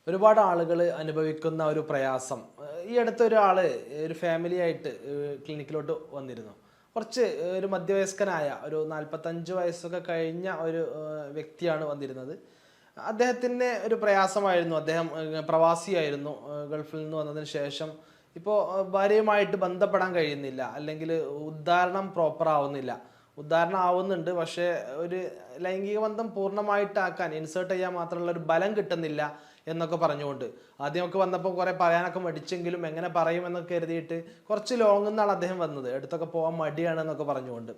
ഒരുപാട് ആളുകൾ അനുഭവിക്കുന്ന ഒരു പ്രയാസം. ഈ അടുത്ത ഒരു ഫാമിലി ആയിട്ട് ക്ലിനിക്കിലോട്ട് വന്നിരുന്നു. കുറച്ച് ഒരു മധ്യവയസ്കനായ ഒരു 45 വയസ്സൊക്കെ കഴിഞ്ഞ ഒരു വ്യക്തിയാണ് വന്നിരുന്നത്. അദ്ദേഹത്തിന് ഒരു പ്രയാസമായിരുന്നു. അദ്ദേഹം പ്രവാസിയായിരുന്നു. ഗൾഫിൽ നിന്ന് വന്നതിന് ശേഷം ഇപ്പോൾ ഭാര്യയുമായിട്ട് ബന്ധപ്പെടാൻ കഴിയുന്നില്ല, അല്ലെങ്കിൽ ഉദ്ധാരണം പ്രോപ്പർ ആവുന്നില്ല. ഉദ്ധാരണം ആവുന്നുണ്ട്, പക്ഷേ ഒരു ലൈംഗിക ബന്ധം പൂർണ്ണമായിട്ടാക്കാൻ ഇൻസേർട്ട് ചെയ്യാൻ മാത്രമുള്ള ഒരു ബലം കിട്ടുന്നില്ല എന്നൊക്കെ പറഞ്ഞുകൊണ്ട് ആദ്യമൊക്കെ വന്നപ്പോൾ കുറേ പറയാനൊക്കെ മടിച്ചെങ്കിലും എങ്ങനെ പറയും എന്നൊക്കെ കരുതിയിട്ട് കുറച്ച് ലോങ്ങിൽ നിന്നാണ് അദ്ദേഹം വന്നത്. അടുത്തൊക്കെ പോകാൻ മടിയാണെന്നൊക്കെ പറഞ്ഞുകൊണ്ട്.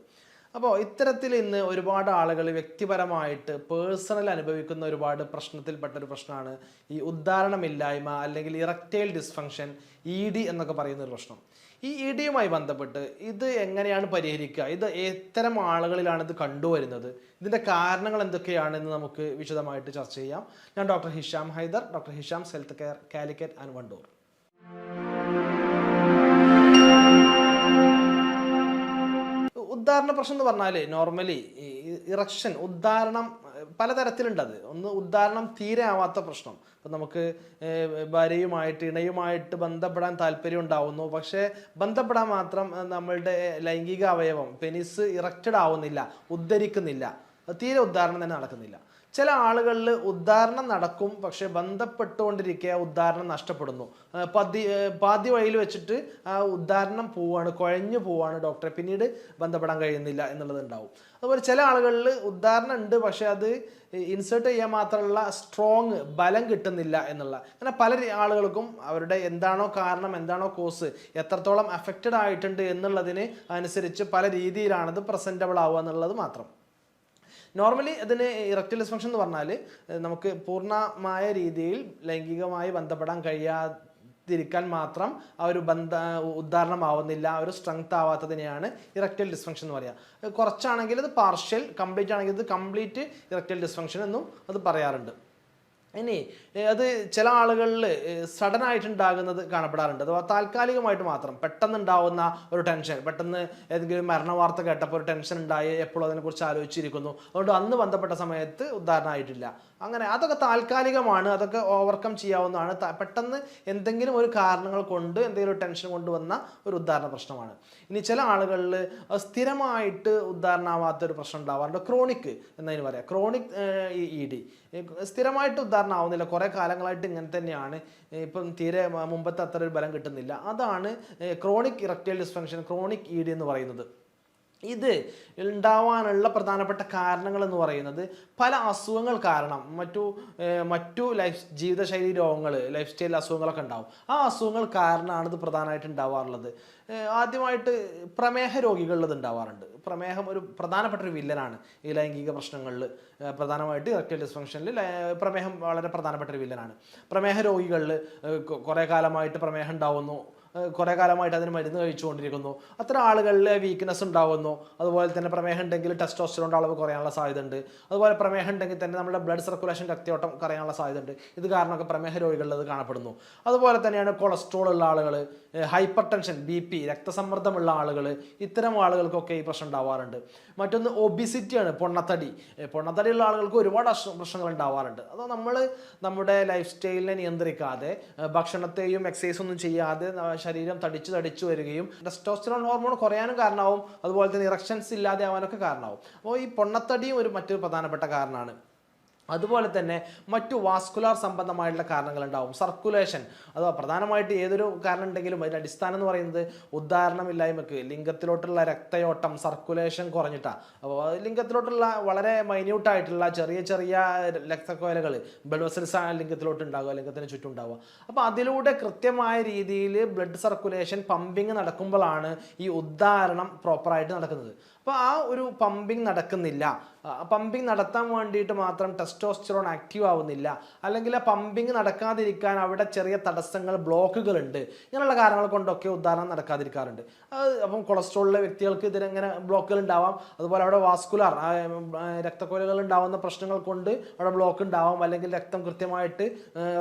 അപ്പോൾ ഇത്തരത്തിൽ ഇന്ന് ഒരുപാട് ആളുകൾ വ്യക്തിപരമായിട്ട് പേഴ്സണൽ അനുഭവിക്കുന്ന ഒരുപാട് പ്രശ്നത്തിൽപ്പെട്ട ഒരു പ്രശ്നമാണ് ഈ ഉദ്ധാരണമില്ലായ്മ, അല്ലെങ്കിൽ ഇറക്റ്റൈൽ ഡിസ്ഫങ്ഷൻ, ED എന്നൊക്കെ പറയുന്ന ഒരു പ്രശ്നം. ഈ EDയുമായി ബന്ധപ്പെട്ട് ഇത് എങ്ങനെയാണ് പരിഹരിക്കുക, ഇത് എത്തരം ആളുകളിലാണ് ഇത് കണ്ടുവരുന്നത്, ഇതിൻ്റെ കാരണങ്ങൾ എന്തൊക്കെയാണെന്ന് നമുക്ക് വിശദമായിട്ട് ചർച്ച ചെയ്യാം. ഞാൻ doctor Hisham Haider, doctor Hisham's health care, Calicut and Wandoor. ഉദ്ധാരണ പ്രശ്നം എന്ന് പറഞ്ഞാൽ നോർമലി ഇറക്ഷൻ ഉദ്ധാരണം പലതരത്തിലുണ്ടത്. ഒന്ന്, ഉദ്ധാരണം തീരെ ആവാത്ത പ്രശ്നം. ഇപ്പം നമുക്ക് ഭാര്യയുമായിട്ട് ഇണയുമായിട്ട് ബന്ധപ്പെടാൻ താല്പര്യം ഉണ്ടാവുന്നു, പക്ഷേ ബന്ധപ്പെടാൻ മാത്രം നമ്മളുടെ ലൈംഗിക അവയവം പെനിസ് ഇറക്റ്റഡ് ആവുന്നില്ല, ഉദ്ധരിക്കുന്നില്ല, തീരെ ഉദ്ധാരണം തന്നെ നടക്കുന്നില്ല. ചില ആളുകളിൽ ഉദ്ധാരണം നടക്കും, പക്ഷെ ബന്ധപ്പെട്ടുകൊണ്ടിരിക്കുക ഉദ്ധാരണം നഷ്ടപ്പെടുന്നു. പാതി വഴിയിൽ വെച്ചിട്ട് ആ ഉദ്ധാരണം പോവാണ്, കുഴഞ്ഞു പോവാണ്, ഡോക്ടറെ പിന്നീട് ബന്ധപ്പെടാൻ കഴിയുന്നില്ല എന്നുള്ളത് ഉണ്ടാവും. അതുപോലെ ചില ആളുകളിൽ ഉദ്ധാരണം ഉണ്ട്, പക്ഷെ അത് ഇൻസേർട്ട് ചെയ്യാൻ മാത്രമുള്ള സ്ട്രോങ് ബലം കിട്ടുന്നില്ല എന്നുള്ള. അങ്ങനെ പല ആളുകൾക്കും അവരുടെ എന്താണോ കാരണം, എന്താണോ കോസ്, എത്രത്തോളം അഫക്റ്റഡ് ആയിട്ടുണ്ട് എന്നുള്ളതിന് അനുസരിച്ച് പല രീതിയിലാണത് പ്രസൻറ്റബിൾ ആവുക എന്നുള്ളത് മാത്രം. നോർമലി അതിന് ഇറക്റ്റൈൽ ഡിസ്ഫങ്ഷൻ എന്ന് പറഞ്ഞാൽ നമുക്ക് പൂർണ്ണമായ രീതിയിൽ ലൈംഗികമായി ബന്ധപ്പെടാൻ കഴിയാതിരിക്കാൻ മാത്രം ആ ഒരു ഉദ്ധാരണമാവുന്നില്ല, ഒരു സ്ട്രെങ്ത് ആവാത്തതിനെയാണ് ഇറക്റ്റൈൽ ഡിസ്ഫങ്ഷൻ എന്ന് പറയുക. കുറച്ചാണെങ്കിൽ അത് പാർഷ്യൽ, കംപ്ലീറ്റ് ആണെങ്കിൽ ഇത് കംപ്ലീറ്റ് ഇറക്റ്റൈൽ ഡിസ്ഫങ്ഷൻ എന്നും അത് പറയാറുണ്ട്. ഇനി അത് ചില ആളുകളിൽ സഡൻ ആയിട്ടുണ്ടാകുന്നത് കാണപ്പെടാറുണ്ട്. അഥവാ താൽക്കാലികമായിട്ട് മാത്രം പെട്ടെന്നുണ്ടാവുന്ന ഒരു ടെൻഷൻ, പെട്ടെന്ന് ഏതെങ്കിലും മരണ വാർത്ത കേട്ടപ്പോൾ ഒരു ടെൻഷൻ ഉണ്ടായി, എപ്പോഴും അതിനെക്കുറിച്ച് ആലോചിച്ചിരിക്കുന്നു, അതുകൊണ്ട് അന്ന് ബന്ധപ്പെട്ട സമയത്ത് ഉദ്ധാരണമായിട്ടില്ല. അങ്ങനെ അതൊക്കെ താൽക്കാലികമാണ്, അതൊക്കെ ഓവർകം ചെയ്യാവുന്നതാണ്. പെട്ടെന്ന് എന്തെങ്കിലും ഒരു കാരണങ്ങൾ കൊണ്ട് എന്തെങ്കിലും ഒരു ടെൻഷൻ കൊണ്ടുവന്ന ഒരു ഉദ്ധാരണ പ്രശ്നമാണ്. ഇനി ചില ആളുകളിൽ സ്ഥിരമായിട്ട് ഉദ്ധാരണമാവാത്തൊരു പ്രശ്നം ഉണ്ടാവാറുണ്ട്. ക്രോണിക് എന്നതിന് പറയാം. ക്രോണിക് ED സ്ഥിരമായിട്ട് ഉദ്ധാരണം ആവുന്നില്ല, കുറേ കാലങ്ങളായിട്ട് ഇങ്ങനെ തന്നെയാണ്, ഇപ്പം തീരെ മുമ്പത്തെ അത്ര ഒരു ബലം കിട്ടുന്നില്ല. അതാണ് chronic erectile dysfunction, chronic ED എന്ന് പറയുന്നത്. ഇത് ഉണ്ടാവാനുള്ള പ്രധാനപ്പെട്ട കാരണങ്ങൾ എന്ന് പറയുന്നത് പല അസുഖങ്ങൾ കാരണം, മറ്റു ജീവിതശൈലി രോഗങ്ങൾ, ലൈഫ് സ്റ്റൈൽ അസുഖങ്ങളൊക്കെ ഉണ്ടാവും. ആ അസുഖങ്ങൾ കാരണമാണ് ഇത് പ്രധാനമായിട്ട് ഉണ്ടാവാറുള്ളത്. ആദ്യമായിട്ട് പ്രമേഹ രോഗികളിൽ ഇത് ഉണ്ടാവാറുണ്ട്. പ്രമേഹം ഒരു പ്രധാനപ്പെട്ട ഒരു വില്ലനാണ് ഈ ലൈംഗിക പ്രശ്നങ്ങളിൽ. പ്രധാനമായിട്ട് ഇറക്റ്റൈൽ ഡിസ്ഫങ്ഷനിൽ പ്രമേഹം വളരെ പ്രധാനപ്പെട്ട ഒരു വില്ലനാണ്. പ്രമേഹ രോഗികളിൽ കുറേ കാലമായിട്ട് പ്രമേഹം ഉണ്ടാവുന്നു, കുറേ കാലമായിട്ട് അതിന് മരുന്ന് കഴിച്ചുകൊണ്ടിരിക്കുന്നു, അത്തരം ആളുകളിൽ വീക്ക്നെസ് ഉണ്ടാവുന്നു. അതുപോലെ തന്നെ പ്രമേഹം ഉണ്ടെങ്കിൽ ടെസ്റ്റോസ്റ്ററോണിൻ്റെ അളവ് കുറയാനുള്ള സാധ്യതയുണ്ട്. അതുപോലെ പ്രമേഹം ഉണ്ടെങ്കിൽ തന്നെ നമ്മുടെ ബ്ലഡ് സർക്കുലേഷൻ, രക്തയോട്ടം കുറയാനുള്ള സാധ്യതയുണ്ട്. ഇത് കാരണമൊക്കെ പ്രമേഹ രോഗികളിൽ അത് കാണപ്പെടുന്നു. അതുപോലെ തന്നെയാണ് കൊളസ്ട്രോൾ ഉള്ള ആളുകൾ, ഹൈപ്പർ ടെൻഷൻ, BP, രക്തസമ്മർദ്ദമുള്ള ആളുകൾ, ഇത്തരം ആളുകൾക്കൊക്കെ ഈ പ്രശ്നം ഉണ്ടാവാറുണ്ട്. മറ്റൊന്ന് ഒബിസിറ്റിയാണ്, പൊണ്ണത്തടിയുള്ള ആളുകൾക്ക് ഒരുപാട് പ്രശ്നങ്ങൾ ഉണ്ടാവാറുണ്ട്. അത് നമ്മുടെ ലൈഫ് സ്റ്റൈലിനെ നിയന്ത്രിക്കാതെ, ഭക്ഷണത്തെയും എക്സസൈസൊന്നും ചെയ്യാതെ ശരീരം തടിച്ചു വരികയും ടെസ്റ്റോസ്റ്ററോൺ ഹോർമോൺ കുറയാനും കാരണമാവും. അതുപോലെ തന്നെ ഇറക്ഷൻസ് ഇല്ലാതെ ആവാനൊക്കെ കാരണമാവും. അപ്പോൾ ഈ പൊണ്ണത്തടിയും മറ്റൊരു പ്രധാനപ്പെട്ട കാരണമാണ്. അതുപോലെ തന്നെ മറ്റു വാസ്കുലാർ സംബന്ധമായിട്ടുള്ള കാരണങ്ങളുണ്ടാവും. സർക്കുലേഷൻ, അഥവാ പ്രധാനമായിട്ട് ഏതൊരു കാരണം ഉണ്ടെങ്കിലും അതിൻ്റെ അടിസ്ഥാനം എന്ന് പറയുന്നത് ഉദ്ധാരണമില്ലായ്മക്ക്, ലിംഗത്തിലോട്ടുള്ള രക്തയോട്ടം, സർക്കുലേഷൻ കുറഞ്ഞിട്ടാണ്. അപ്പോൾ ലിംഗത്തിലോട്ടുള്ള വളരെ മൈന്യൂട്ടായിട്ടുള്ള ചെറിയ രക്തക്കോയലുകൾ, ബ്ലഡ് വെസൽസ് ലിംഗത്തിലോട്ട് ഉണ്ടാവുക, ലിംഗത്തിന് ചുറ്റും ഉണ്ടാവുക. അപ്പോൾ അതിലൂടെ കൃത്യമായ രീതിയിൽ ബ്ലഡ് സർക്കുലേഷൻ, പമ്പിങ് നടക്കുമ്പോഴാണ് ഈ ഉദ്ധാരണം പ്രോപ്പറായിട്ട് നടക്കുന്നത്. അപ്പോൾ ആ ഒരു പമ്പിങ് നടക്കുന്നില്ല. പമ്പിങ് നടത്താൻ വേണ്ടിയിട്ട് മാത്രം ടെസ്റ്റോസ്റ്ററോൺ ആക്റ്റീവ് ആവുന്നില്ല, അല്ലെങ്കിൽ ആ പമ്പിങ് നടക്കാതിരിക്കാൻ അവിടെ ചെറിയ തടസ്സങ്ങൾ, ബ്ലോക്കുകളുണ്ട്. ഇങ്ങനെയുള്ള കാരണങ്ങൾ കൊണ്ടൊക്കെ ഉദ്ധാരണം നടക്കാതിരിക്കാറുണ്ട്. അപ്പം കൊളസ്ട്രോളിലെ വ്യക്തികൾക്ക് ഇതിനെങ്ങനെ ബ്ലോക്കുകൾ ഉണ്ടാവാം. അതുപോലെ അവിടെ വാസ്കുലാർ രക്തക്കൊലകൾ ഉണ്ടാവുന്ന പ്രശ്നങ്ങൾ കൊണ്ട് അവിടെ ബ്ലോക്ക് ഉണ്ടാവാം, അല്ലെങ്കിൽ രക്തം കൃത്യമായിട്ട്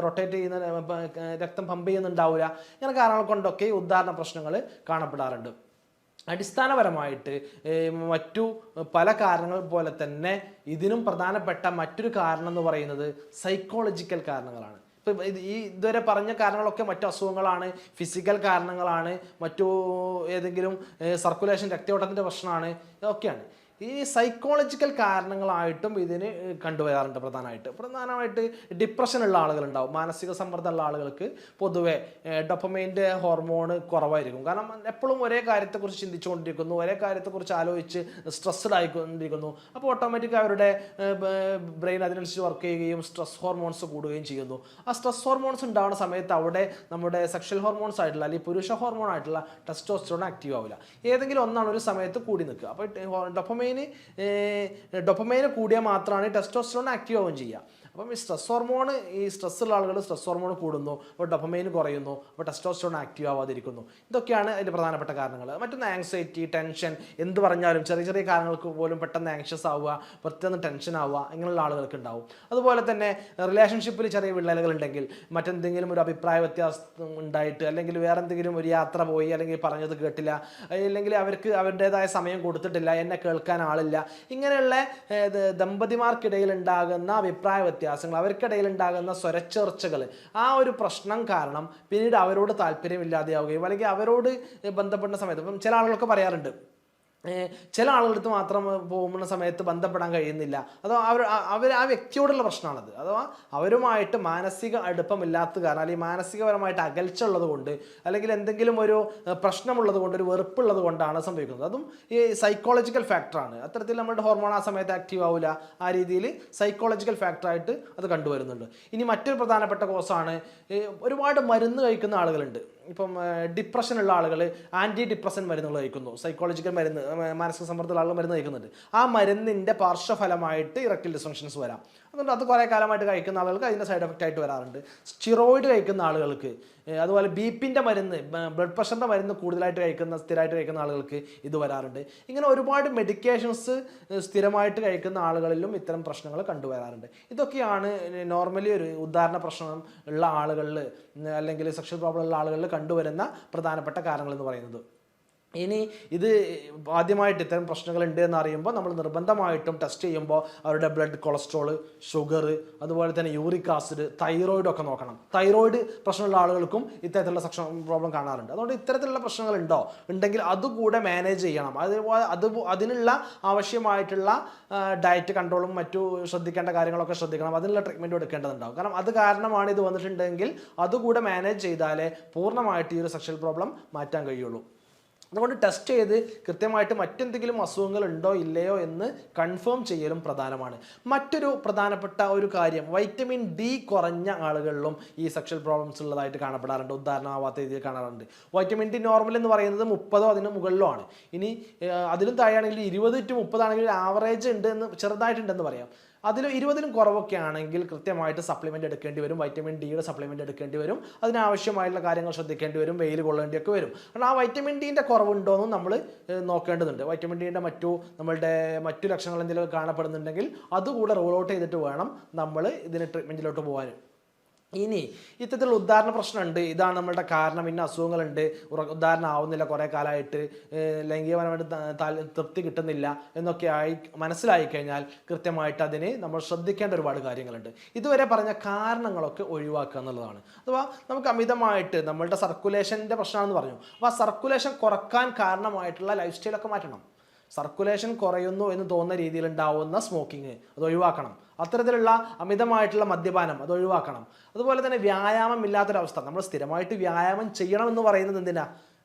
റൊട്ടേറ്റ് ചെയ്യുന്ന, രക്തം പമ്പ് ചെയ്യുന്നുണ്ടാവില്ല. ഇങ്ങനെ കാരണങ്ങൾ കൊണ്ടൊക്കെ ഉദ്ധാരണ പ്രശ്നങ്ങൾ കാണപ്പെടാറുണ്ട്. അടിസ്ഥാനപരമായിട്ട് മറ്റു പല കാരണങ്ങൾ പോലെ തന്നെ ഇതിനും പ്രധാനപ്പെട്ട മറ്റൊരു കാരണം എന്ന് പറയുന്നത് സൈക്കോളജിക്കൽ കാരണങ്ങളാണ്. ഇപ്പം ഇതുവരെ പറഞ്ഞ കാരണങ്ങളൊക്കെ മറ്റു അസുഖങ്ങളാണ്, ഫിസിക്കൽ കാരണങ്ങളാണ്, മറ്റു ഏതെങ്കിലും സർക്കുലേഷൻ രക്തയോട്ടത്തിൻ്റെ പ്രശ്നമാണ്, ഇതൊക്കെയാണ്. ഈ സൈക്കോളജിക്കൽ കാരണങ്ങളായിട്ടും ഇതിന് കണ്ടുവരാറുണ്ട്. പ്രധാനമായിട്ട് ഡിപ്രഷനുള്ള ആളുകളുണ്ടാവും. മാനസിക സമ്മർദ്ദമുള്ള ആളുകൾക്ക് പൊതുവെ ഡോപ്പമൈൻ്റെ ഹോർമോൺ കുറവായിരിക്കും. കാരണം എപ്പോഴും ഒരേ കാര്യത്തെക്കുറിച്ച് ചിന്തിച്ചുകൊണ്ടിരിക്കുന്നു, ഒരേ കാര്യത്തെക്കുറിച്ച് ആലോചിച്ച് സ്ട്രെസ്ഡ് ആയിക്കൊണ്ടിരിക്കുന്നു. അപ്പോൾ ഓട്ടോമാറ്റിക് അവരുടെ ബ്രെയിൻ അതിനനുസരിച്ച് വർക്ക് ചെയ്യുകയും സ്ട്രെസ് ഹോർമോൺസ് കൂടുകയും ചെയ്യുന്നു. ആ സ്ട്രെസ് ഹോർമോൺസ് ഉണ്ടാകുന്ന സമയത്ത് അവിടെ നമ്മുടെ സെക്ഷൽ ഹോർമോൺസ് ആയിട്ടുള്ള അല്ലെങ്കിൽ പുരുഷ ഹോർമോൺ ആയിട്ടുള്ള ടെസ്റ്റോസ്റ്ററോൺ ആക്റ്റീവ് ആവില്ല. ഏതെങ്കിലും ഒന്നാണ് ഒരു സമയത്ത് കൂടി നിൽക്കുക. അപ്പോൾ ഡൊപ്പമൈന് കൂടിയാൽ മാത്രമാണ് ടെസ്റ്റോസ്റ്ററോൺ ആക്റ്റീവ് ആവുകയും ചെയ്യുക. അപ്പം ഈ സ്ട്രെസ് ഹോർമോൺ, ഈ സ്ട്രെസ്സുള്ള ആളുകൾ സ്ട്രെസ് ഹോർമോൺ കൂടുന്നു, അപ്പോൾ ഡൊപ്പമൈൻ കുറയുന്നു, അപ്പോൾ ടെസ്റ്റോസ്റ്ററോൺ ആക്റ്റീവ് ആവാതിരിക്കുന്നു. ഇതൊക്കെയാണ് അതിൻ്റെ പ്രധാനപ്പെട്ട കാരണങ്ങൾ. മറ്റൊന്ന് ആങ്സൈറ്റി, ടെൻഷൻ, എന്ത് പറഞ്ഞാലും ചെറിയ ചെറിയ കാര്യങ്ങൾക്ക് പോലും പെട്ടെന്ന് ആങ്ഷ്യസ് ആവുക, പെട്ടെന്ന് ടെൻഷൻ ആവുക, അങ്ങനെയുള്ള ആളുകൾക്ക് ഉണ്ടാവും. അതുപോലെ തന്നെ റിലേഷൻഷിപ്പിൽ ചെറിയ വിള്ളലുകൾ ഉണ്ടെങ്കിൽ, മറ്റെന്തെങ്കിലും ഒരു അഭിപ്രായ വ്യത്യാസം ഉണ്ടായിട്ട്, അല്ലെങ്കിൽ വേറെ എന്തെങ്കിലും ഒരു യാത്ര പോയി, അല്ലെങ്കിൽ പറഞ്ഞത് കേട്ടില്ല, അല്ലെങ്കിൽ അവർക്ക് അവരുടേതായ സമയം കൊടുത്തിട്ടില്ല, എന്നെ കേൾക്കാൻ ആളില്ല, ഇങ്ങനെയുള്ള ദമ്പതിമാർക്കിടയിൽ ഉണ്ടാകുന്ന അഭിപ്രായ വ്യത്യാസങ്ങൾ, അവർക്കിടയിൽ ഉണ്ടാകുന്ന സ്വരച്ചേർച്ചകൾ, ആ ഒരു പ്രശ്നം കാരണം പിന്നീട് അവരോട് താല്പര്യമില്ലാതെയാവുകയും അല്ലെങ്കിൽ അവരോട് ബന്ധപ്പെടുന്ന സമയത്ത് ഇപ്പം ചില ആളുകളൊക്കെ പറയാറുണ്ട്, ചില ആളുകളടുത്ത് മാത്രം പോകുന്ന സമയത്ത് ബന്ധപ്പെടാൻ കഴിയുന്നില്ല. അതോ അവർ ആ വ്യക്തിയോടുള്ള പ്രശ്നമാണത്. അഥവാ അവരുമായിട്ട് മാനസിക അടുപ്പമില്ലാത്ത കാരണം, അല്ലെങ്കിൽ മാനസികപരമായിട്ട് അകൽച്ച ഉള്ളത് കൊണ്ട്, അല്ലെങ്കിൽ എന്തെങ്കിലും ഒരു പ്രശ്നമുള്ളത് കൊണ്ട്, ഒരു വെറുപ്പുള്ളത് കൊണ്ടാണ് സംഭവിക്കുന്നത്. അതും ഈ സൈക്കോളജിക്കൽ ഫാക്ടറാണ്. അത്തരത്തിൽ നമ്മുടെ ഹോർമോൺ ആ സമയത്ത് ആക്റ്റീവ് ആവില്ല. ആ രീതിയിൽ സൈക്കോളജിക്കൽ ഫാക്ടറായിട്ട് അത് കണ്ടുവരുന്നുണ്ട്. ഇനി മറ്റൊരു പ്രധാനപ്പെട്ട കോസാണ്, ഒരുപാട് മരുന്ന് കഴിക്കുന്ന ആളുകളുണ്ട്. ഇപ്പം ഡിപ്രഷനുള്ള ആളുകൾ ആൻറ്റി ഡിപ്രസൻ മരുന്നുകൾ കഴിക്കുന്നു, സൈക്കോളജിക്കൽ മരുന്ന്, മാനസിക സമ്മർദ്ദമുള്ള ആളുകൾ മരുന്ന് കഴിക്കുന്നുണ്ട്. ആ മരുന്നിൻ്റെ പാർശ്വഫലമായിട്ട് ഇറക്ടൈൽ ഡിസ്ഫങ്ഷൻസ് വരാം. അതുകൊണ്ട് അത് കുറേ കാലമായിട്ട് കഴിക്കുന്ന ആളുകൾക്ക് അതിൻ്റെ സൈഡ് എഫക്റ്റ് ആയിട്ട് വരാറുണ്ട്. സ്റ്റിറോയിഡ് കഴിക്കുന്ന ആളുകൾക്ക്, അതുപോലെ ബിപിൻ്റെ മരുന്ന്, ബ്ലഡ് പ്രഷറിൻ്റെ മരുന്ന് കൂടുതലായിട്ട് സ്ഥിരമായിട്ട് കഴിക്കുന്ന ആളുകൾക്ക് ഇത് വരാറുണ്ട്. ഇങ്ങനെ ഒരുപാട് മെഡിക്കേഷൻസ് സ്ഥിരമായിട്ട് കഴിക്കുന്ന ആളുകളിലും ഇത്തരം പ്രശ്നങ്ങൾ കണ്ടുവരാറുണ്ട്. ഇതൊക്കെയാണ് നോർമലി ഒരു ഉദാഹരണ പ്രശ്നം ഉള്ള ആളുകളിൽ, അല്ലെങ്കിൽ സെക്ഷൽ പ്രോബ്ലം ഉള്ള ആളുകളിൽ കണ്ടുവരുന്ന പ്രധാനപ്പെട്ട കാരണങ്ങൾ എന്ന് പറയുന്നത്. ഇനി ഇത് ആദ്യമായിട്ട് ഇത്തരം പ്രശ്നങ്ങൾ ഉണ്ട് എന്ന് അറിയുമ്പോൾ നമ്മൾ നിർബന്ധമായിട്ടും ടെസ്റ്റ് ചെയ്യുമ്പോൾ അവരുടെ ബ്ലഡ് കൊളസ്ട്രോൾ, ഷുഗർ, അതുപോലെ തന്നെ യൂറിക് ആസിഡ്, തൈറോയിഡൊക്കെ നോക്കണം. തൈറോയിഡ് പ്രശ്നമുള്ള ആളുകൾക്കും ഇത്തരത്തിലുള്ള സെക്ഷൽ പ്രോബ്ലം കാണാറുണ്ട്. അതുകൊണ്ട് ഇത്തരത്തിലുള്ള പ്രശ്നങ്ങൾ ഉണ്ടെങ്കിൽ അതുകൂടെ മാനേജ് ചെയ്യണം. അതിനുള്ള ആവശ്യമായിട്ടുള്ള ഡയറ്റ് കൺട്രോളും മറ്റു ശ്രദ്ധിക്കേണ്ട കാര്യങ്ങളൊക്കെ ശ്രദ്ധിക്കണം. അതിനുള്ള ട്രീറ്റ്മെൻറ്റ് എടുക്കേണ്ടതുണ്ടാവും. കാരണം അത് കാരണമാണ് ഇത് വന്നിട്ടുണ്ടെങ്കിൽ അതുകൂടെ മാനേജ് ചെയ്താലേ പൂർണ്ണമായിട്ട് ഈ ഒരു സെക്ഷൽ പ്രോബ്ലം മാറ്റാൻ കഴിയുള്ളൂ. അതുകൊണ്ട് ടെസ്റ്റ് ചെയ്ത് കൃത്യമായിട്ട് മറ്റെന്തെങ്കിലും അസുഖങ്ങൾ ഉണ്ടോ ഇല്ലയോ എന്ന് കൺഫേം ചെയ്യലും പ്രധാനമാണ്. മറ്റൊരു പ്രധാനപ്പെട്ട ഒരു കാര്യം, വൈറ്റമിൻ ഡി കുറഞ്ഞ ആളുകളിലും ഈ സെക്ഷൽ പ്രോബ്ലംസ് ഉള്ളതായിട്ട് കാണപ്പെടാറുണ്ട്, ഉദാഹരണമാവാത്ത രീതിയിൽ കാണാറുണ്ട്. വൈറ്റമിൻ ഡി നോർമൽ എന്ന് പറയുന്നത് 30 അതിന് മുകളിലോ ആണ്. ഇനി അതിലും താഴെയാണെങ്കിൽ 20 to 30 ആണെങ്കിൽ ആവറേജ് ഉണ്ട് എന്ന്, ചെറുതായിട്ടുണ്ടെന്ന് പറയാം. അതിൽ 20-ലും കുറവൊക്കെ ആണെങ്കിൽ കൃത്യമായിട്ട് സപ്ലിമെൻ്റ് എടുക്കേണ്ടി വരും, വൈറ്റമിൻ ഡിയുടെ സപ്ലിമെൻ്റ് എടുക്കേണ്ടി വരും. അതിനാവശ്യമായിട്ടുള്ള കാര്യങ്ങൾ ശ്രദ്ധിക്കേണ്ടി വരും, വെയിൽ കൊള്ളേണ്ടിയൊക്കെ വരും. കാരണം ആ വൈറ്റമിൻ ഡിൻ്റെ കുറവുണ്ടോയെന്നും നമ്മൾ നോക്കേണ്ടതുണ്ട്. വൈറ്റമിൻ ഡിയുടെ മറ്റു ലക്ഷണങ്ങൾ എന്തെങ്കിലും കാണപ്പെടുന്നുണ്ടെങ്കിൽ അതുകൂടെ റൂൾ ഔട്ട് ചെയ്തിട്ട് വേണം നമ്മൾ ഇതിന് ട്രീറ്റ്മെൻറ്റിലോട്ട് പോകാൻ. ഇനി ഇത്തരത്തിലുള്ള ഉദാഹരണ പ്രശ്നമുണ്ട്, ഇതാണ് നമ്മളുടെ കാരണം, ഇന്ന അസുഖങ്ങളുണ്ട്, ഉദാഹരണം ആവുന്നില്ല, കുറേ കാലമായിട്ട് ലൈംഗികപരമായിട്ട് തൃപ്തി കിട്ടുന്നില്ല എന്നൊക്കെ മനസ്സിലായി കഴിഞ്ഞാൽ കൃത്യമായിട്ട് അതിന് നമ്മൾ ശ്രദ്ധിക്കേണ്ട ഒരുപാട് കാര്യങ്ങളുണ്ട്. ഇതുവരെ പറഞ്ഞ കാരണങ്ങളൊക്കെ ഒഴിവാക്കുക എന്നുള്ളതാണ്. അഥവാ നമുക്ക് അമിതമായിട്ട് നമ്മളുടെ സർക്കുലേഷൻ്റെ പ്രശ്നമാണെന്ന് പറഞ്ഞു. അപ്പോൾ ആ സർക്കുലേഷൻ കുറക്കാൻ കാരണമായിട്ടുള്ള ലൈഫ് സ്റ്റൈലൊക്കെ മാറ്റണം. സർക്കുലേഷൻ കുറയുന്നു എന്ന് തോന്നുന്ന രീതിയിൽ ഉണ്ടാവുന്ന സ്മോക്കിങ് അത് ഒഴിവാക്കണം. അത്തരത്തിലുള്ള അമിതമായിട്ടുള്ള മദ്യപാനം അത് ഒഴിവാക്കണം. അതുപോലെ തന്നെ വ്യായാമം ഇല്ലാത്തൊരവസ്ഥ, നമ്മൾ സ്ഥിരമായിട്ട് വ്യായാമം ചെയ്യണമെന്ന് പറയുന്നത് എന്തിനാ?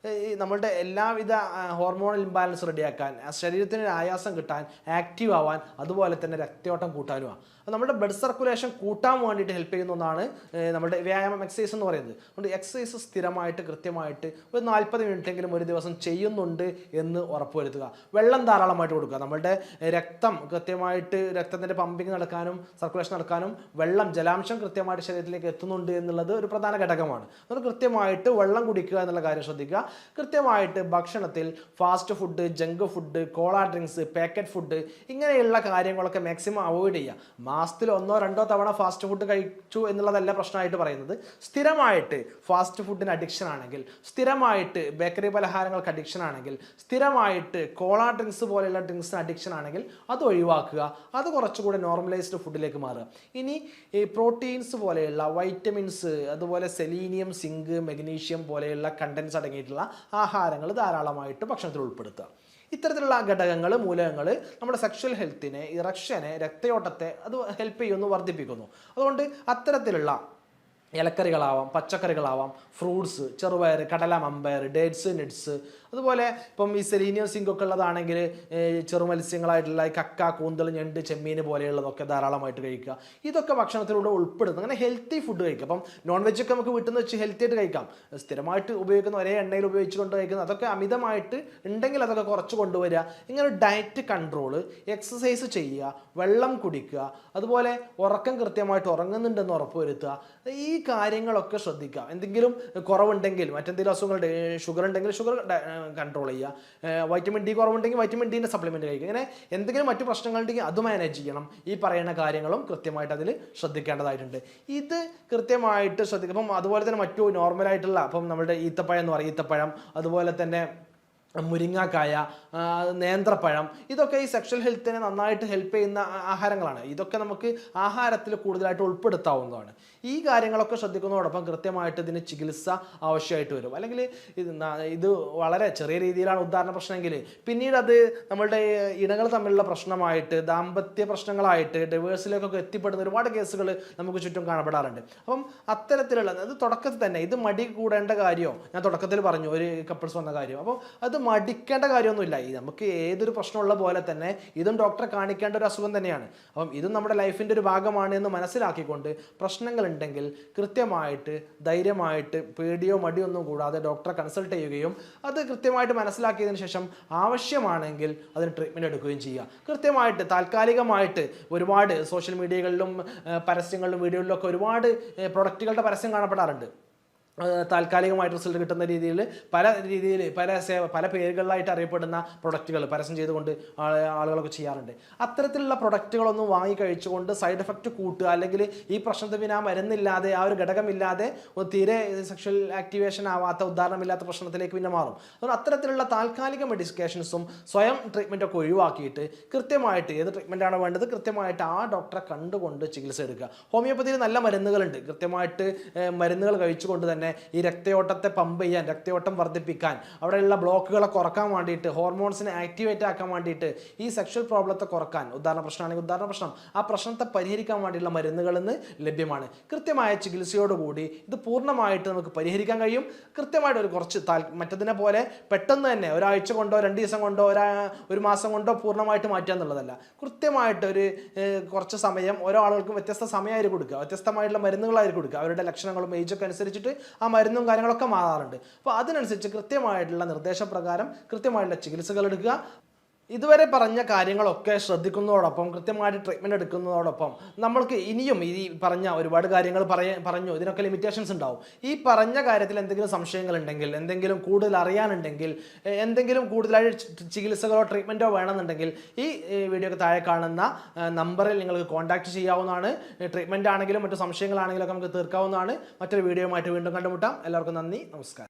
നമ്മളുടെ എല്ലാവിധ ഹോർമോണൽ ഇംബാലൻസ് റെഡിയാക്കാൻ, ശരീരത്തിന് ആയാസം കിട്ടാൻ, ആക്റ്റീവ് ആവാൻ, അതുപോലെ തന്നെ രക്തയോട്ടം കൂട്ടാനുമാണ്. നമ്മുടെ ബ്ലഡ് സർക്കുലേഷൻ കൂട്ടാൻ വേണ്ടിയിട്ട് ഹെൽപ്പ് ചെയ്യുന്ന ഒന്നാണ് നമ്മുടെ വ്യായാമം, എക്സസൈസ് എന്ന് പറയുന്നത്. അതുകൊണ്ട് എക്സസൈസ് സ്ഥിരമായിട്ട് കൃത്യമായിട്ട് ഒരു 40 മിനിറ്റെങ്കിലും ഒരു ദിവസം ചെയ്യുന്നുണ്ട് എന്ന് ഉറപ്പുവരുത്തുക. വെള്ളം ധാരാളമായിട്ട് കൊടുക്കുക. നമ്മളുടെ രക്തം കൃത്യമായിട്ട്, രക്തത്തിൻ്റെ പമ്പിങ് നടക്കാനും സർക്കുലേഷൻ നടക്കാനും ജലാംശം കൃത്യമായിട്ട് ശരീരത്തിലേക്ക് എത്തുന്നുണ്ട് എന്നുള്ളത് ഒരു പ്രധാന ഘടകമാണ്. അതുകൊണ്ട് കൃത്യമായിട്ട് വെള്ളം കുടിക്കുക എന്നുള്ള കാര്യം ശ്രദ്ധിക്കുക. കൃത്യമായിട്ട് ഭക്ഷണത്തിൽ ഫാസ്റ്റ് ഫുഡ്, ജങ്ക് ഫുഡ്, കോള ഡ്രിങ്ക്സ്, പാക്കറ്റ് ഫുഡ് ഇങ്ങനെയുള്ള കാര്യങ്ങളൊക്കെ മാക്സിമം അവോയ്ഡ് ചെയ്യുക. മാസത്തിൽ 1-2 തവണ ഫാസ്റ്റ് ഫുഡ് കഴിച്ചു എന്നുള്ളതല്ല പ്രശ്നമായിട്ട് പറയുന്നത്. സ്ഥിരമായിട്ട് ഫാസ്റ്റ് ഫുഡിന് അഡിക്ഷൻ ആണെങ്കിൽ, സ്ഥിരമായിട്ട് ബേക്കറി പലഹാരങ്ങൾക്ക് അഡിക്ഷൻ ആണെങ്കിൽ, സ്ഥിരമായിട്ട് കോള ഡ്രിങ്ക്സ് പോലെയുള്ള ഡ്രിങ്ക്സിന് അഡിക്ഷൻ ആണെങ്കിൽ അത് ഒഴിവാക്കുക. അത് കുറച്ചുകൂടെ നോർമലൈസ്ഡ് ഫുഡിലേക്ക് മാറുക. ഇനി ഈ പ്രോട്ടീൻസ് പോലെയുള്ള വൈറ്റമിൻസ്, അതുപോലെ സെലീനിയം, സിങ്ക്, മെഗ്നീഷ്യം പോലെയുള്ള കണ്ടൻസ് അടങ്ങിയിട്ടുള്ള ആഹാരങ്ങൾ ധാരാളമായിട്ട് ഭക്ഷണത്തിൽ ഉൾപ്പെടുത്തുക. ഇത്തരത്തിലുള്ള ഘടകങ്ങൾ, മൂലകങ്ങൾ നമ്മുടെ സെക്ഷൽ ഹെൽത്തിനെ, ഇറക്ഷനെ, രക്തയോട്ടത്തെ അത് ഹെൽപ്പ് ചെയ്യുന്നു, വർദ്ധിപ്പിക്കുന്നു. അതുകൊണ്ട് അത്തരത്തിലുള്ള ഇലക്കറികളാവാം, പച്ചക്കറികളാവാം, ഫ്രൂട്ട്സ്, ചെറുപയർ, കടല, മമ്പയർ, ഡേറ്റ്സ്, നട്ട്സ്, അതുപോലെ ഇപ്പം ഈ സെലീനിയം, സിങ്ക് ഒക്കെ ഉള്ളതാണെങ്കിൽ ചെറുമത്സ്യങ്ങളായിട്ടുള്ള കക്ക, കൂന്തൽ, ഞണ്ട്, ചെമ്മീൻ പോലെയുള്ളതൊക്കെ ധാരാളമായിട്ട് കഴിക്കുക. ഇതൊക്കെ ഭക്ഷണത്തിലൂടെ ഉൾപ്പെടുന്നു. അങ്ങനെ ഹെൽത്തി ഫുഡ് കഴിക്കുക. അപ്പം നോൺ വെജ് ഒക്കെ നമുക്ക് വീട്ടിൽ നിന്ന് വെച്ച് ഹെൽത്തി ആയിട്ട് കഴിക്കാം. സ്ഥിരമായിട്ട് ഉപയോഗിക്കുന്ന ഒരേ എണ്ണയിൽ ഉപയോഗിച്ചുകൊണ്ട് കഴിക്കുന്നത് അതൊക്കെ അമിതമായിട്ട് ഉണ്ടെങ്കിൽ അതൊക്കെ കുറച്ച് കൊണ്ടുവരിക. ഇങ്ങനെ ഒരു ഡയറ്റ് കൺട്രോള്, എക്സസൈസ് ചെയ്യുക, വെള്ളം കുടിക്കുക, അതുപോലെ ഉറക്കം കൃത്യമായിട്ട് ഉറങ്ങുന്നുണ്ടെന്ന് ഉറപ്പുവരുത്തുക. ഈ കാര്യങ്ങളൊക്കെ ശ്രദ്ധിക്കുക. എന്തെങ്കിലും കുറവുണ്ടെങ്കിൽ, മറ്റെന്തെങ്കിലും അസുഖങ്ങളുണ്ട്, ഷുഗർ ഉണ്ടെങ്കിൽ ഷുഗർ കൺട്രോൾ ചെയ്യുക, വൈറ്റമിൻ ഡി കുറവുണ്ടെങ്കിൽ വൈറ്റമിൻ ഡിൻ്റെ സപ്ലിമെൻറ്റ് കഴിക്കുക. ഇങ്ങനെ എന്തെങ്കിലും മറ്റു പ്രശ്നങ്ങളുണ്ടെങ്കിൽ അത് മാനേജ് ചെയ്യണം. ഈ പറയുന്ന കാര്യങ്ങളും കൃത്യമായിട്ട് അതിൽ ശ്രദ്ധിക്കേണ്ടതായിട്ടുണ്ട്. ഇത് കൃത്യമായിട്ട് ശ്രദ്ധിക്കുക. അപ്പം അതുപോലെ തന്നെ മറ്റു നോർമലായിട്ടുള്ള, അപ്പം നമ്മുടെ ഈത്തപ്പഴം എന്ന് പറയും, ഈത്തപ്പഴം, അതുപോലെ തന്നെ മുരിങ്ങാക്കായ, നേന്ത്രപ്പഴം, ഇതൊക്കെ ഈ സെക്ഷൽ ഹെൽത്തിനെ നന്നായിട്ട് ഹെൽപ്പ് ചെയ്യുന്ന ആഹാരങ്ങളാണ്. ഇതൊക്കെ നമുക്ക് ആഹാരത്തിൽ കൂടുതലായിട്ട് ഉൾപ്പെടുത്താവുന്നതാണ്. ഈ കാര്യങ്ങളൊക്കെ ശ്രദ്ധിക്കുന്നതോടൊപ്പം കൃത്യമായിട്ട് ഇതിന് ചികിത്സ ആവശ്യമായിട്ട് വരും. അല്ലെങ്കിൽ ഇത് വളരെ ചെറിയ രീതിയിലാണ് ഉദാഹരണ പ്രശ്നമെങ്കിൽ പിന്നീട് അത് നമ്മളുടെ ഇണകൾ തമ്മിലുള്ള പ്രശ്നമായിട്ട്, ദാമ്പത്യ പ്രശ്നങ്ങളായിട്ട്, ഡിവേഴ്സിലേക്കൊക്കെ എത്തിപ്പെടുന്ന ഒരുപാട് കേസുകൾ നമുക്ക് ചുറ്റും കാണപ്പെടാറുണ്ട്. അപ്പം അത്തരത്തിലുള്ള അത് തുടക്കത്തിൽ തന്നെ ഇത് മടി കൂടേണ്ട കാര്യമോ, ഞാൻ തുടക്കത്തിൽ പറഞ്ഞു ഒരു കപ്പിൾസ് വന്ന കാര്യം. അപ്പോൾ അത് മടിക്കേണ്ട കാര്യമൊന്നുമില്ല. നമുക്ക് ഏതൊരു പ്രശ്നമുള്ള പോലെ തന്നെ ഇതും ഡോക്ടറെ കാണിക്കേണ്ട ഒരു അസുഖം തന്നെയാണ്. അപ്പം ഇതും നമ്മുടെ ലൈഫിൻ്റെ ഒരു ഭാഗമാണ് എന്ന് മനസ്സിലാക്കിക്കൊണ്ട് പ്രശ്നങ്ങളുണ്ടെങ്കിൽ കൃത്യമായിട്ട്, ധൈര്യമായിട്ട്, പേടിയോ മടിയോ ഒന്നും കൂടാതെ ഡോക്ടറെ കൺസൾട്ട് ചെയ്യുകയും അത് കൃത്യമായിട്ട് മനസ്സിലാക്കിയതിന് ശേഷം ആവശ്യമാണെങ്കിൽ അതിന് ട്രീറ്റ്മെൻറ്റ് എടുക്കുകയും ചെയ്യുക. കൃത്യമായിട്ട് താൽക്കാലികമായിട്ട് ഒരുപാട് സോഷ്യൽ മീഡിയകളിലും പരസ്യങ്ങളിലും വീഡിയോകളിലൊക്കെ ഒരുപാട് പ്രൊഡക്റ്റുകളുടെ പരസ്യം കാണപ്പെടാറുണ്ട്. താൽക്കാലികമായിട്ട് റിസൾട്ട് കിട്ടുന്ന രീതിയിൽ പല പേരുകളിലായിട്ട് അറിയപ്പെടുന്ന പ്രൊഡക്റ്റുകൾ പരസ്യം ചെയ്തുകൊണ്ട് ആളുകളൊക്കെ ചെയ്യാറുണ്ട്. അത്തരത്തിലുള്ള പ്രൊഡക്റ്റുകളൊന്നും വാങ്ങി കഴിച്ചുകൊണ്ട് സൈഡ് എഫക്റ്റ് കൂട്ടുക, അല്ലെങ്കിൽ ഈ പ്രശ്നത്തിന് പിന്നെ ആ മരുന്നില്ലാതെ, ആ ഒരു ഘടകമില്ലാതെ തീരെ സെക്ഷൽ ആക്ടിവേഷൻ ആവാത്ത, ഉദാഹരണമില്ലാത്ത പ്രശ്നത്തിലേക്ക് പിന്നെ മാറും. അതുകൊണ്ട് അത്തരത്തിലുള്ള താൽക്കാലിക മെഡിക്കേഷൻസും സ്വയം ട്രീറ്റ്മെൻറ്റൊക്കെ ഒഴിവാക്കിയിട്ട് കൃത്യമായിട്ട് ഏത് ട്രീറ്റ്മെൻറ്റാണ് വേണ്ടത് കൃത്യമായിട്ട് ആ ഡോക്ടറെ കണ്ടുകൊണ്ട് ചികിത്സ എടുക്കുക. ഹോമിയോപ്പതിയിൽ നല്ല മരുന്നുകളുണ്ട്. കൃത്യമായിട്ട് മരുന്നുകൾ കഴിച്ചുകൊണ്ട് തന്നെ ഈ രക്തയോട്ടത്തെ പമ്പ് ചെയ്യാൻ, രക്തയോട്ടം വർദ്ധിപ്പിക്കാൻ, അവിടെയുള്ള ബ്ലോക്കുകളെ കുറക്കാൻ വേണ്ടിയിട്ട്, ഹോർമോൺസിനെ ആക്ടിവേറ്റ് ആക്കാൻ വേണ്ടിയിട്ട്, ഈ സെക്ഷൽ പ്രോബ്ലത്തെ കുറക്കാൻ, ഉദാഹരണ പ്രശ്നമാണെങ്കിൽ ഉദാഹരണ പ്രശ്നം, ആ പ്രശ്നത്തെ പരിഹരിക്കാൻ വേണ്ടിയുള്ള മരുന്നുകൾ ഇന്ന് ലഭ്യമാണ്. കൃത്യമായ ചികിത്സയോടുകൂടി ഇത് പൂർണ്ണമായിട്ട് നമുക്ക് പരിഹരിക്കാൻ കഴിയും. കൃത്യമായിട്ട് ഒരു കുറച്ച് മറ്റതിനെ പോലെ പെട്ടെന്ന് തന്നെ ഒരാഴ്ച കൊണ്ടോ 2 ദിവസം കൊണ്ടോ ഒരു മാസം കൊണ്ടോ പൂർണ്ണമായിട്ട് മാറ്റുക എന്നുള്ളതല്ല. കൃത്യമായിട്ട് ഒരു കുറച്ച് സമയം ഓരോ ആളുകൾക്കും വ്യത്യസ്ത സമയമായിരിക്കും കൊടുക്കുക, വ്യത്യസ്തമായിട്ടുള്ള മരുന്നുകളായിരിക്കും കൊടുക്കുക. അവരുടെ ലക്ഷണങ്ങളും ഏജൊക്കെ അനുസരിച്ചിട്ട് ആ മരുന്നും കാര്യങ്ങളൊക്കെ മാറാറുണ്ട്. അപ്പോൾ അതിനനുസരിച്ച് കൃത്യമായിട്ടുള്ള നിർദ്ദേശപ്രകാരം കൃത്യമായിട്ടുള്ള ചികിത്സകൾ എടുക്കുക. ഇതുവരെ പറഞ്ഞ കാര്യങ്ങളൊക്കെ ശ്രദ്ധിക്കുന്നതോടൊപ്പം കൃത്യമായിട്ട് ട്രീറ്റ്മെൻറ്റ് എടുക്കുന്നതോടൊപ്പം നമ്മൾക്ക് ഇനിയും ഈ പറഞ്ഞ ഒരുപാട് കാര്യങ്ങൾ പറഞ്ഞു, ഇതിനൊക്കെ ലിമിറ്റേഷൻസ് ഉണ്ടാവും. ഈ പറഞ്ഞ കാര്യത്തിൽ എന്തെങ്കിലും സംശയങ്ങളുണ്ടെങ്കിൽ, എന്തെങ്കിലും കൂടുതൽ അറിയാനുണ്ടെങ്കിൽ, എന്തെങ്കിലും കൂടുതലായിട്ട് ചികിത്സകളോ ട്രീറ്റ്മെൻറ്റോ വേണമെന്നുണ്ടെങ്കിൽ ഈ വീഡിയോക്ക് താഴെ കാണുന്ന നമ്പറിൽ നിങ്ങൾക്ക് കോൺടാക്റ്റ് ചെയ്യാവുന്നതാണ്. ട്രീറ്റ്മെൻറ്റ് ആണെങ്കിലും മറ്റു സംശയങ്ങളാണെങ്കിലും ഒക്കെ നമുക്ക് തീർക്കാവുന്നതാണ്. മറ്റൊരു വീഡിയോയുമായിട്ട് വീണ്ടും കണ്ടുമുട്ടാം. എല്ലാവർക്കും നന്ദി, നമസ്കാരം.